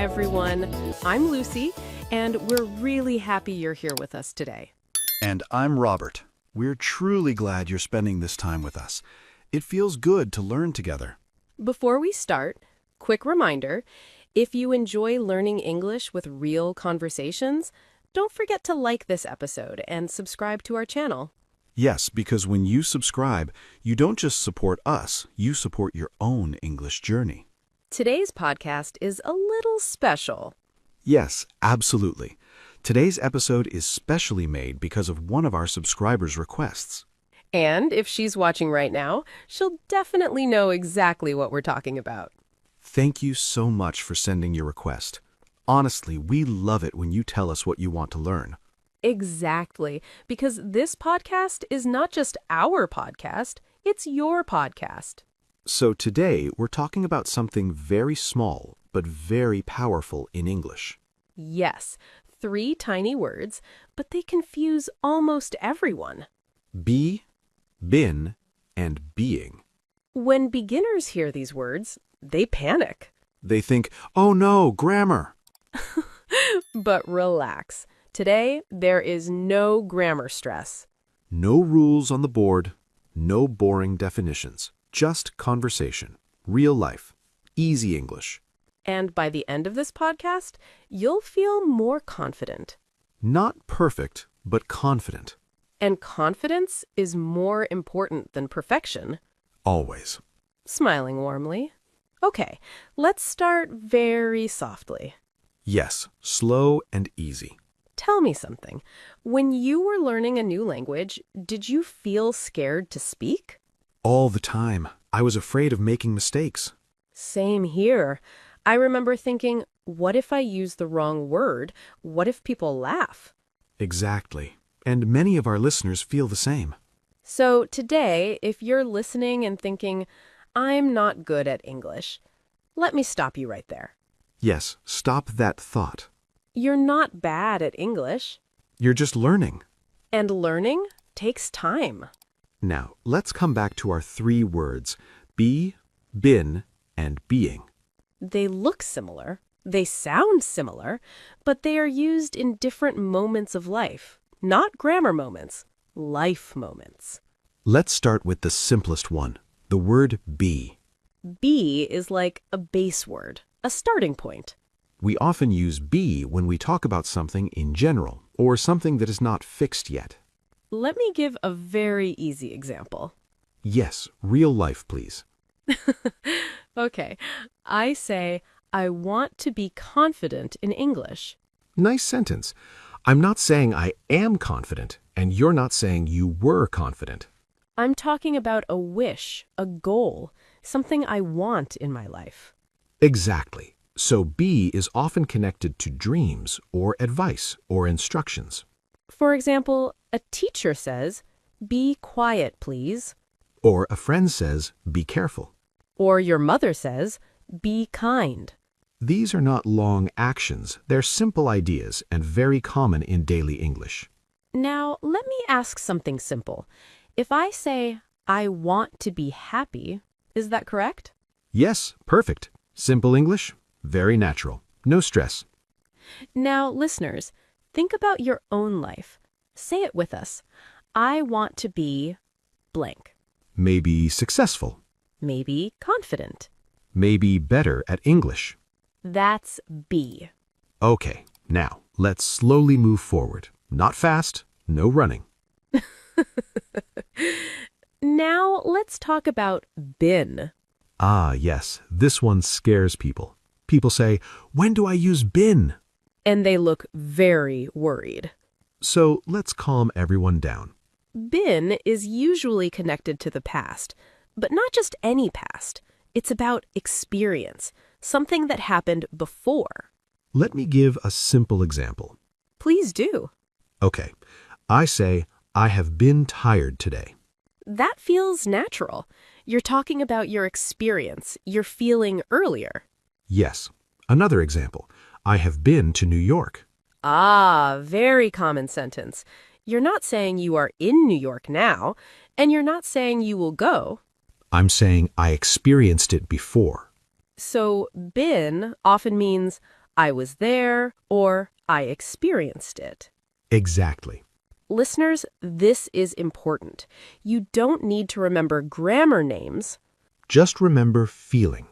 everyone. I'm Lucy, and we're really happy you're here with us today. And I'm Robert. We're truly glad you're spending this time with us. It feels good to learn together. Before we start, quick reminder, if you enjoy learning English with real conversations, don't forget to like this episode and subscribe to our channel. Yes, because when you subscribe, you don't just support us, you support your own English journey. Today's podcast is a little special. Yes, absolutely. Today's episode is specially made because of one of our subscribers' requests. And if she's watching right now, she'll definitely know exactly what we're talking about. Thank you so much for sending your request. Honestly, we love it when you tell us what you want to learn. Exactly, because this podcast is not just our podcast, it's your podcast. So today, we're talking about something very small but very powerful in English. Yes, 3 tiny words, but they confuse almost everyone. Be, been, and being. When beginners hear these words, they panic. They think, oh no, grammar. But relax. Today, there is no grammar stress. No rules on the board, no boring definitions, just conversation, real life, easy English. And by the end of this podcast, you'll feel more confident. Not perfect, but confident. And confidence is more important than perfection. Always. Smiling warmly. Okay, let's start very softly. Yes, slow and easy. Tell me something. When you were learning a new language, did you feel scared to speak? All the time. I was afraid of making mistakes. Same here. I remember thinking, what if I use the wrong word? What if people laugh? Exactly. And many of our listeners feel the same. So today, if you're listening and thinking, I'm not good at English, let me stop you right there. Yes, stop that thought. You're not bad at English. You're just learning. And learning takes time. Now, let's come back to our 3 words, be, been, and being. They look similar, they sound similar, but they are used in different moments of life. Not grammar moments, life moments. Let's start with the simplest one, the word be. Be is like a base word, a starting point. We often use be when we talk about something in general, or something that is not fixed yet. Let me give a very easy example. Yes, real life, please. Okay, I say, I want to be confident in English. Nice sentence. I'm not saying I am confident, and you're not saying you were confident. I'm talking about a wish, a goal, something I want in my life. Exactly. So be is often connected to dreams or advice or instructions. For example, a teacher says, be quiet, please. Or a friend says, be careful. Or your mother says, be kind. These are not long actions. They're simple ideas and very common in daily English. Now, let me ask something simple. If I say, I want to be happy, is that correct? Yes, perfect. Simple English, very natural. No stress. Now, listeners, think about your own life. Say it with us. I want to be blank. Maybe successful. Maybe confident. Maybe better at English. That's be. Okay, now let's slowly move forward. Not fast, no running. Now, let's talk about been. Ah, yes, this one scares people. People say, when do I use been? And they look very worried. So let's calm everyone down. Been is usually connected to the past, but not just any past. It's about experience, something that happened before. Let me give a simple example. Please do. Okay, I say, I have been tired today. That feels natural. You're talking about your experience, your feeling earlier. Yes. Another example. I have been to New York. Ah, very common sentence. You're not saying you are in New York now, and you're not saying you will go. I'm saying I experienced it before. So been often means I was there, or I experienced it. Exactly. Listeners, this is important. You don't need to remember grammar names. Just remember feeling.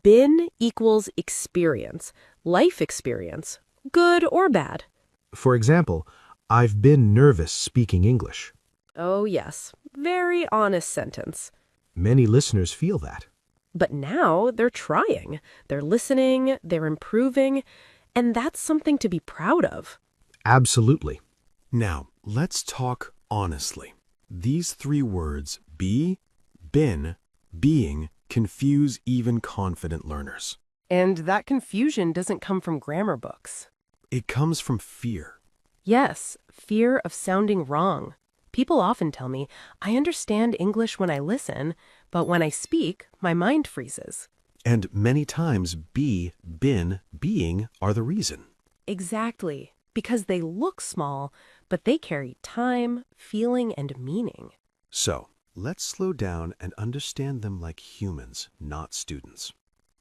Been equals experience, life experience, good or bad. For example, I've been nervous speaking English. Oh, yes, very honest sentence. Many listeners feel that. But now they're trying, they're listening, they're improving, and that's something to be proud of. Absolutely. Now, let's talk honestly. These three words, be, been, being, confuse even confident learners. And that confusion doesn't come from grammar books. It comes from fear. Yes, fear of sounding wrong. People often tell me, I understand English when I listen, but when I speak, my mind freezes. And many times be, been, being are the reason. Exactly, because they look small, but they carry time, feeling, and meaning. So, let's slow down and understand them like humans, not students.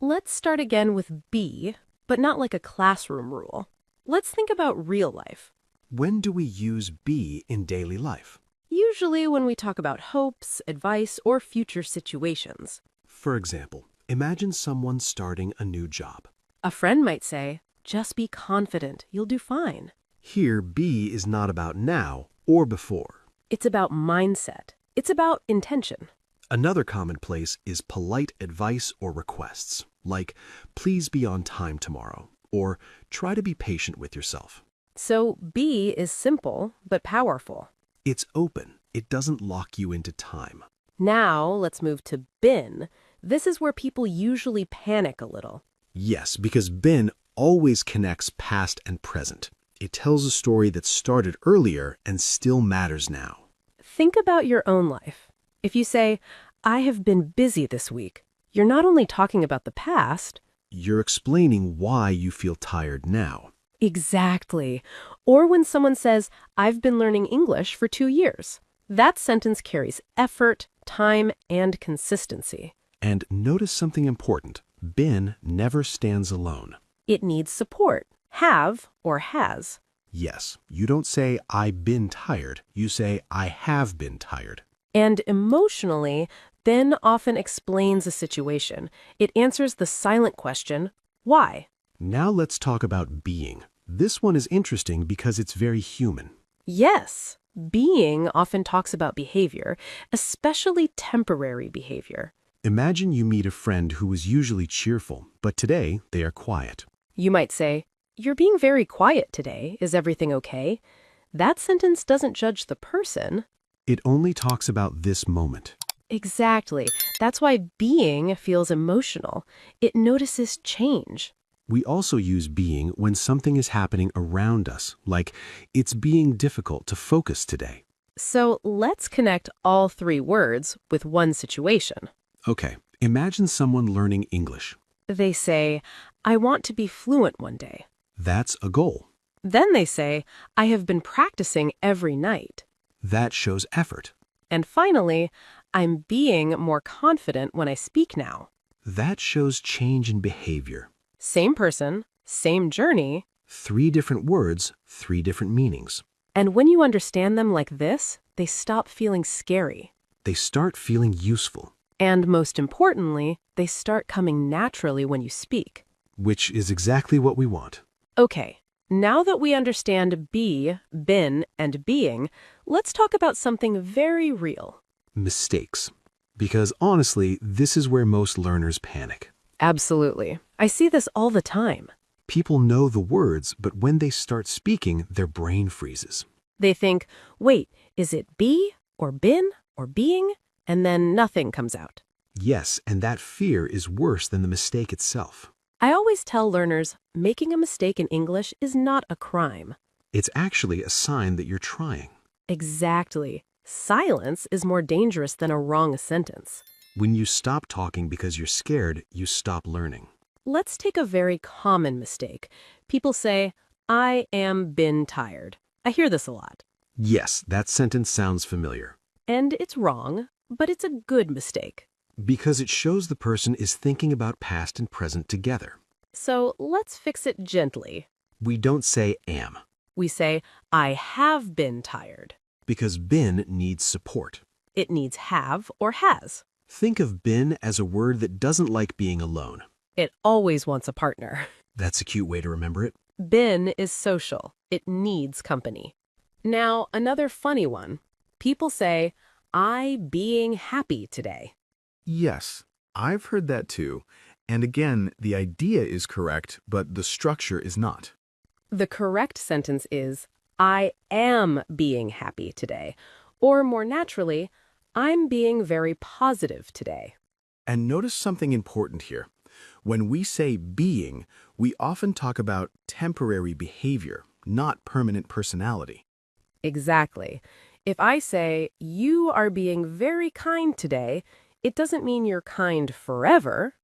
Let's start again with be, but not like a classroom rule. Let's think about real life. When do we use be in daily life? Usually when we talk about hopes, advice, or future situations. For example, imagine someone starting a new job. A friend might say, just be confident, you'll do fine. Here, be is not about now or before. It's about mindset. It's about intention. Another commonplace is polite advice or requests, like, please be on time tomorrow, or try to be patient with yourself. So be is simple, but powerful. It's open. It doesn't lock you into time. Now let's move to been. This is where people usually panic a little. Yes, because been always connects past and present. It tells a story that started earlier and still matters now. Think about your own life. If you say, I have been busy this week, you're not only talking about the past. You're explaining why you feel tired now. Exactly. Or when someone says, I've been learning English for 2 years. That sentence carries effort, time, and consistency. And notice something important. Been never stands alone. It needs support, have or has. Yes, you don't say, I've been tired. You say, I have been tired. And emotionally, been often explains a situation. It answers the silent question, why? Now let's talk about being. This one is interesting because it's very human. Yes, being often talks about behavior, especially temporary behavior. Imagine you meet a friend who is usually cheerful, but today they are quiet. You might say, you're being very quiet today. Is everything okay? That sentence doesn't judge the person. It only talks about this moment. Exactly. That's why being feels emotional. It notices change. We also use being when something is happening around us, like it's being difficult to focus today. So let's connect all three words with one situation. Okay, imagine someone learning English. They say, I want to be fluent one day. That's a goal. Then they say, I have been practicing every night. That shows effort. And finally, I'm being more confident when I speak now. That shows change in behavior. Same person, same journey. 3 different words, 3 different meanings. And when you understand them like this, they stop feeling scary. They start feeling useful. And most importantly, they start coming naturally when you speak. Which is exactly what we want. Okay, now that we understand be, been, and being, let's talk about something very real. Mistakes. Because honestly, this is where most learners panic. Absolutely. I see this all the time. People know the words, but when they start speaking, their brain freezes. They think, wait, is it be, or been, or being? And then nothing comes out. Yes, and that fear is worse than the mistake itself. I always tell learners, making a mistake in English is not a crime. It's actually a sign that you're trying. Exactly. Silence is more dangerous than a wrong sentence. When you stop talking because you're scared, you stop learning. Let's take a very common mistake. People say, I am been tired. I hear this a lot. Yes, that sentence sounds familiar. And it's wrong, but it's a good mistake. Because it shows the person is thinking about past and present together. So let's fix it gently. We don't say am, We say, I have been tired. because been needs support. It needs have or has. Think of been as a word that doesn't like being alone. It always wants a partner. That's a cute way to remember it. Been is social. It needs company. Now, another funny one. People say, I being happy today. Yes, I've heard that too. And again, the idea is correct, but the structure is not. The correct sentence is, I am being happy today. Or more naturally, I'm being very positive today. And notice something important here. When we say being, we often talk about temporary behavior, not permanent personality. Exactly. If I say, you are being very kind today, it doesn't mean you're kind forever.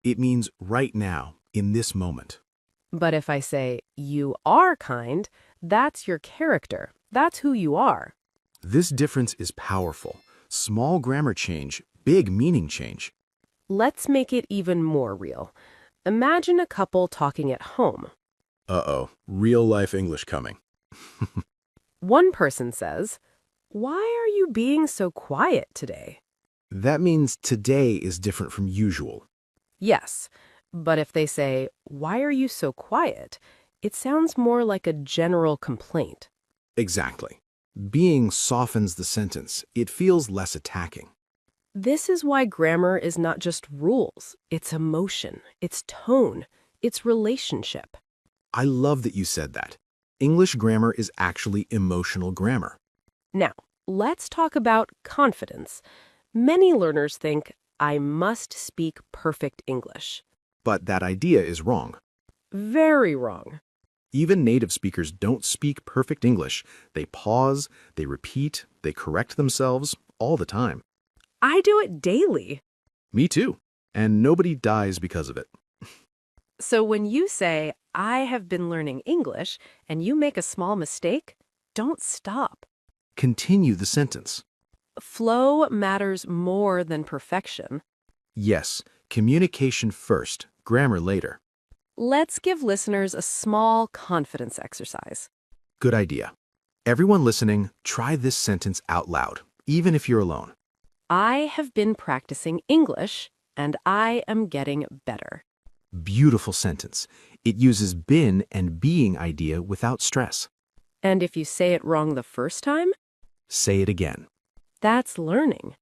It means right now, in this moment. But if I say, you are kind, that's your character. That's who you are. This difference is powerful. Small grammar change, big meaning change. Let's make it even more real. Imagine a couple talking at home. Uh-oh, real-life English coming. One person says, why are you being so quiet today? That means today is different from usual. Yes, but if they say, why are you so quiet? It sounds more like a general complaint. Exactly. Being softens the sentence. It feels less attacking. This is why grammar is not just rules. It's emotion, it's tone, it's relationship. I love that you said that. English grammar is actually emotional grammar. Now, let's talk about confidence. Many learners think, I must speak perfect English. But that idea is wrong. Very wrong. Even native speakers don't speak perfect English. They pause, they repeat, they correct themselves all the time. I do it daily. Me too. And nobody dies because of it. So when you say, I have been learning English, and you make a small mistake, don't stop. Continue the sentence. Flow matters more than perfection. Yes, communication first, grammar later. Let's give listeners a small confidence exercise. Good idea. Everyone listening, try this sentence out loud, even if you're alone. I have been practicing English, and I am getting better. Beautiful sentence. It uses been and being idea without stress. And if you say it wrong the first time, Say it again. that's learning.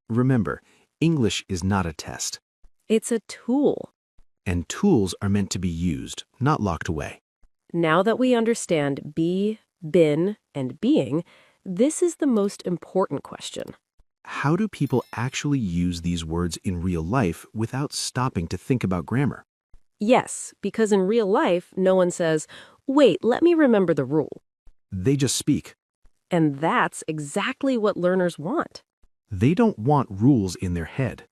Remember, English is not a test, It's a tool. and tools are meant to be used, not locked away. Now that we understand be, been, and being, this is the most important question. How do people actually use these words in real life without stopping to think about grammar? Yes, because in real life, no one says, wait, let me remember the rule. They just speak. And that's exactly what learners want. They don't want rules in their head.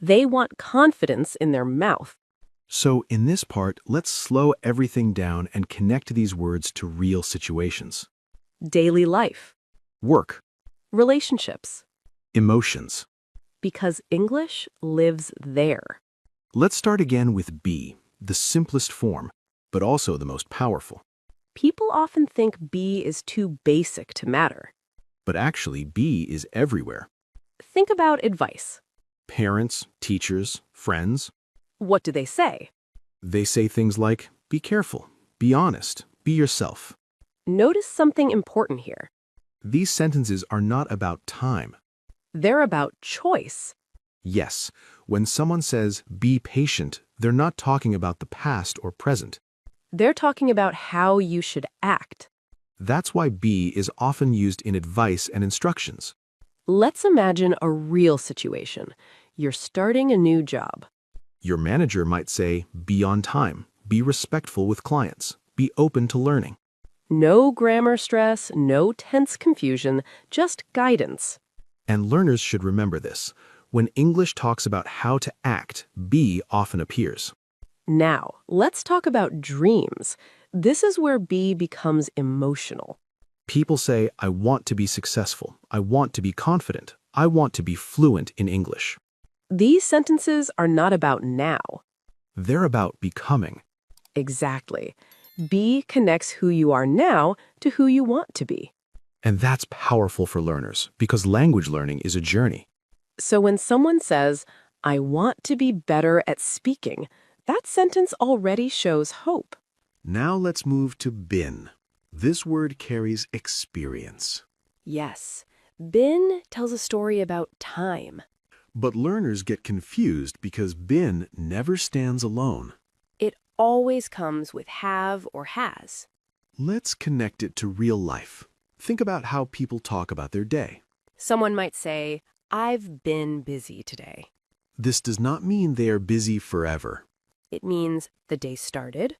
They want confidence in their mouth. So in this part, let's slow everything down and connect these words to real situations. Daily life. Work, Relationships. emotions. Because English lives there. Let's start again with be, the simplest form, but also the most powerful. People often think be is too basic to matter. But actually, be is everywhere. Think about advice. Parents, teachers, friends. What do they say? They say things like, be careful, be honest, be yourself. Notice something important here. These sentences are not about time. They're about choice. Yes, when someone says, be patient, they're not talking about the past or present. They're talking about how you should act. That's why be is often used in advice and instructions. Let's imagine a real situation. You're starting a new job. Your manager might say, be on time, be respectful with clients, be open to learning. No grammar stress, no tense confusion, just guidance. And learners should remember this. When English talks about how to act, be often appears. Now, let's talk about dreams. This is where be becomes emotional. People say, I want to be successful, I want to be confident, I want to be fluent in English. These sentences are not about now. They're about becoming. Exactly. Be connects who you are now to who you want to be. And that's powerful for learners because language learning is a journey. So when someone says, I want to be better at speaking, that sentence already shows hope. Now let's move to been. This word carries experience. Yes, been tells a story about time. But learners get confused because been never stands alone. It always comes with have or has. Let's connect it to real life. Think about how people talk about their day. Someone might say, I've been busy today. This does not mean they are busy forever. It means the day started,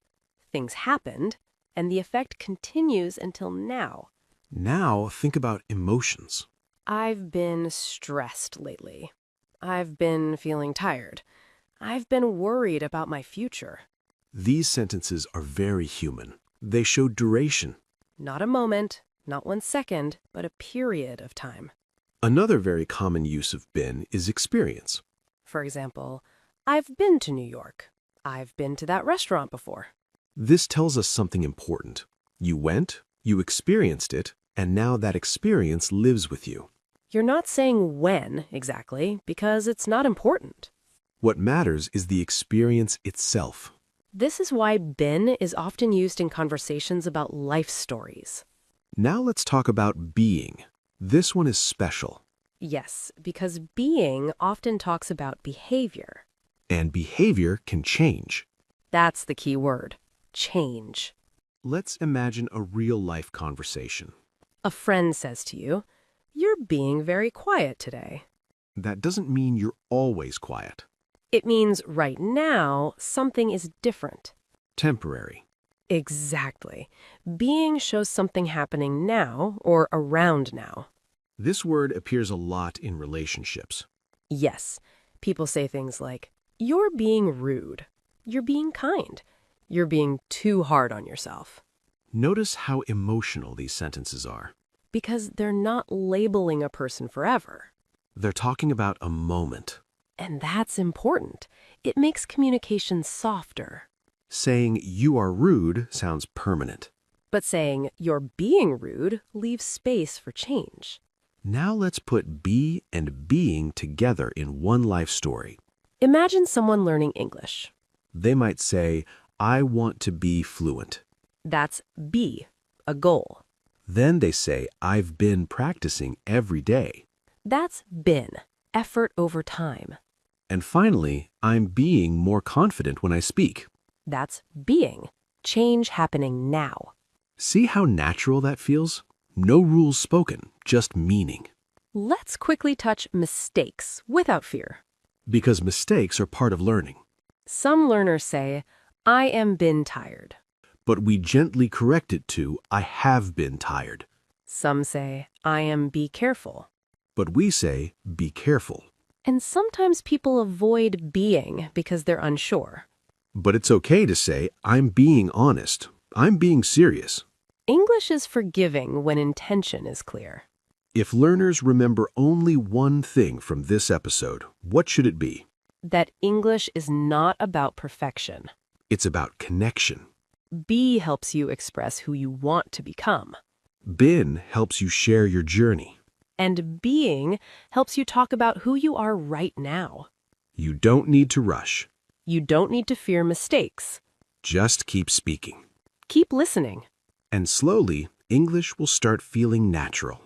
things happened, and the effect continues until now. Now think about emotions. I've been stressed lately. I've been feeling tired. I've been worried about my future. These sentences are very human. They show duration. Not a moment, not 1 second, but a period of time. Another very common use of been is experience. For example, I've been to New York. I've been to that restaurant before. This tells us something important. You went, you experienced it, and now that experience lives with you. You're not saying when exactly, because it's not important. What matters is the experience itself. This is why been is often used in conversations about life stories. Now let's talk about being. This one is special. Yes, because being often talks about behavior. And behavior can change. That's the key word, change. Let's imagine a real-life conversation. A friend says to you, you're being very quiet today. That doesn't mean you're always quiet. It means right now something is different. Temporary. Exactly. Being shows something happening now or around now. This word appears a lot in relationships. Yes, people say things like, you're being rude, you're being kind, you're being too hard on yourself. Notice how emotional these sentences are. Because they're not labeling a person forever. They're talking about a moment. And that's important. It makes communication softer. Saying you are rude sounds permanent. But saying you're being rude leaves space for change. Now let's put be and being together in one life story. Imagine someone learning English. They might say, I want to be fluent. That's be, a goal. Then they say, I've been practicing every day. That's been, effort over time. And finally, I'm being more confident when I speak. That's being, change happening now. See how natural that feels? No rules spoken, just meaning. Let's quickly touch mistakes without fear. Because mistakes are part of learning. Some learners say, I am been tired. But we gently correct it to, I have been tired. Some say, I am be careful. But we say, be careful. And sometimes people avoid being because they're unsure. But it's okay to say, I'm being honest. I'm being serious. English is forgiving when intention is clear. If learners remember only one thing from this episode, what should it be? That English is not about perfection. It's about connection. Be helps you express who you want to become. Been helps you share your journey. And being helps you talk about who you are right now. You don't need to rush. You don't need to fear mistakes. Just keep speaking. Keep listening. And slowly, English will start feeling natural.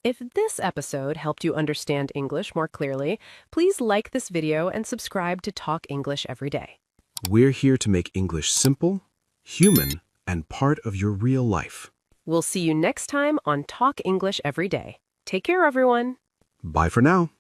If this episode helped you understand English more clearly, please like this video and subscribe to Talk English Every Day. We're here to make English simple, human, and part of your real life. We'll see you next time on Talk English Every Day. Take care, everyone. Bye for now.